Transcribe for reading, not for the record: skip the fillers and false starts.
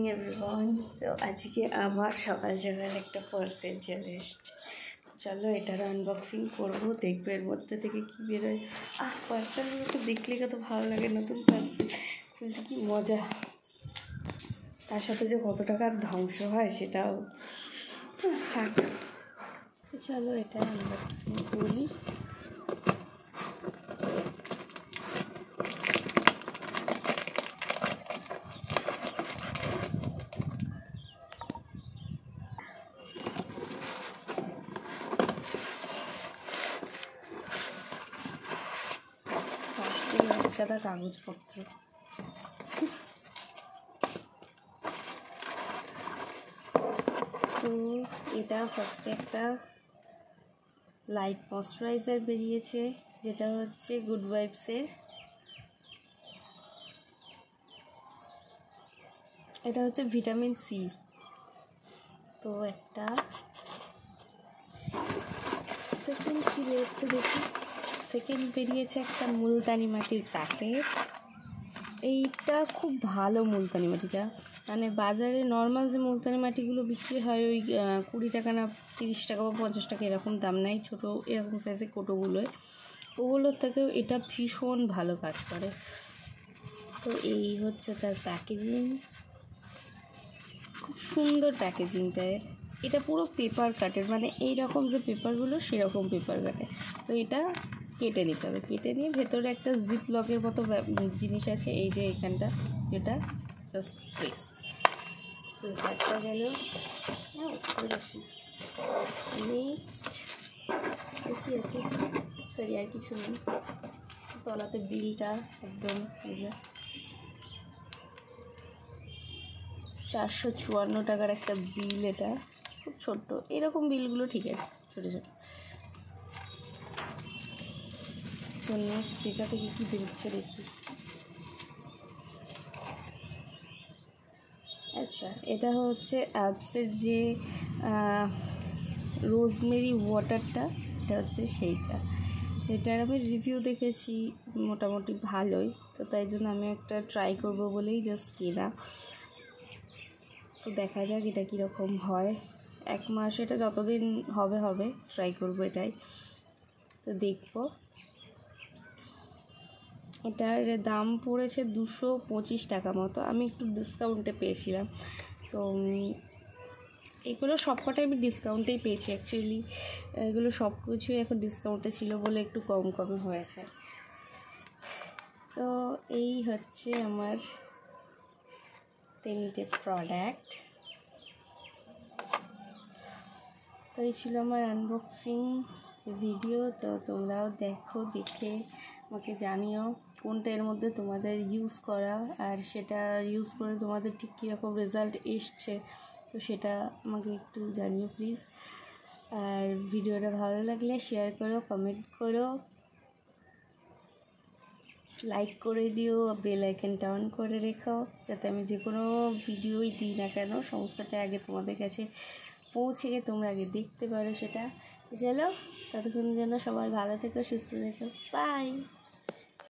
Morning everyone. তো আজকে আবার সকাল সকাল একটা পার্সেল চলে এসছে। চলো এটার আনবক্সিং করবো, দেখবো এর মধ্যে থেকে কী বেরোয়। পার্সেলগুলো তো দেখলে কত ভালো লাগে, নতুন পার্সেল খুলতে কি মজা, তার সাথে যে কত টাকার ধ্বংস হয় সেটাও থাক। তো চলো এটা আনবক্সিং করি। দাদা কাগজপত্র, তো এটা ফার্স্টে একটা লাইট ময়শ্চারাইজার বেরিয়েছে, যেটা হচ্ছে গুড ভাইবসের। এটা হচ্ছে ভিটামিন সি। তো একটা সেকেন্ড কী বেরোচ্ছে দেখি, সেকেন্ড বেরিয়েছে একটা মুলতানি মাটির প্যাকেট। এইটা খুব ভালো মুলতানি মাটিটা, মানে বাজারে নর্মাল যে মুলতানি মাটিগুলো বিক্রি হয় ওই 20 টাকা না 30 টাকা বা 50 টাকা এরকম দাম নেয়, ছোটো এরকম সাইজের কোটোগুলোয়, ওগুলোর থেকেও এটা ভীষণ ভালো কাজ করে। তো এই হচ্ছে তার প্যাকেজিং, খুব সুন্দর প্যাকেজিংটা এর। এটা পুরো পেপার কাটের, মানে এই রকম যে পেপারগুলো সেরকম পেপার কাটে। তো এটা কেটে নিতে হবে, কেটে নিয়ে ভেতরে একটা জিপ লকের মতো জিনিস আছে, এই যে এখানটা, যেটা জাস্ট প্রেস। তো একটা গেল। নেক্সট কী আছে, সরি আর কিছু নেই। তলাতে বিলটা একদম এই যে 454 টাকার একটা বিল। এটা খুব ছোট্ট, এরকম বিলগুলো ঠিক আছে ছোটো ছোটো। তো নেক্সট এটা থেকে কী বেরোচ্ছে দেখি। আচ্ছা, এটা হচ্ছে অ্যাপসের যে রোজমেরি ওয়াটারটা, এটা হচ্ছে সেইটা। এটার আমি রিভিউ দেখেছি মোটামুটি ভালোই, তো তাই জন্য আমি একটা ট্রাই করব বলেই জাস্ট কেনা। তো দেখা যাক এটা কীরকম হয়। 1 মাস, এটা যতদিন হবে হবে ট্রাই করব এটাই, তো দেখব। এটার দাম পড়েছে 225 টাকা মতো, আমি একটু ডিসকাউন্টে পেয়েছিলাম। তো এগুলো সবকটাই আমি ডিসকাউন্টেই পেয়েছি অ্যাকচুয়ালি, এগুলো সব কিছুই এখন ডিসকাউন্টে ছিল বলে একটু কম কমে হয়েছে। তো এই হচ্ছে আমার 3টে প্রোডাক্ট। তো এই ছিল আমার আনবক্সিং ভিডিও। তো তোমরাও দেখো, দেখে আমাকে জানিও কোনটা এর মধ্যে তোমাদের ইউজ করা, আর সেটা ইউজ করে তোমাদের ঠিক কীরকম রেজাল্ট এসছে, তো সেটা আমাকে একটু জানিও প্লিজ। আর ভিডিওটা ভালো লাগলে শেয়ার করো, কমেন্ট করো, লাইক করে দিও, বেল আইকনটা অন করে রেখো, যাতে আমি যে কোনো ভিডিওই দিই না কেন সমস্তটা আগে তোমাদের কাছে পৌঁছে গিয়ে তোমরা আগে দেখতে পারো সেটা। চলো ততক্ষণ জন্য সবাই ভালো থেকো, সুস্থ থেকো, বাই।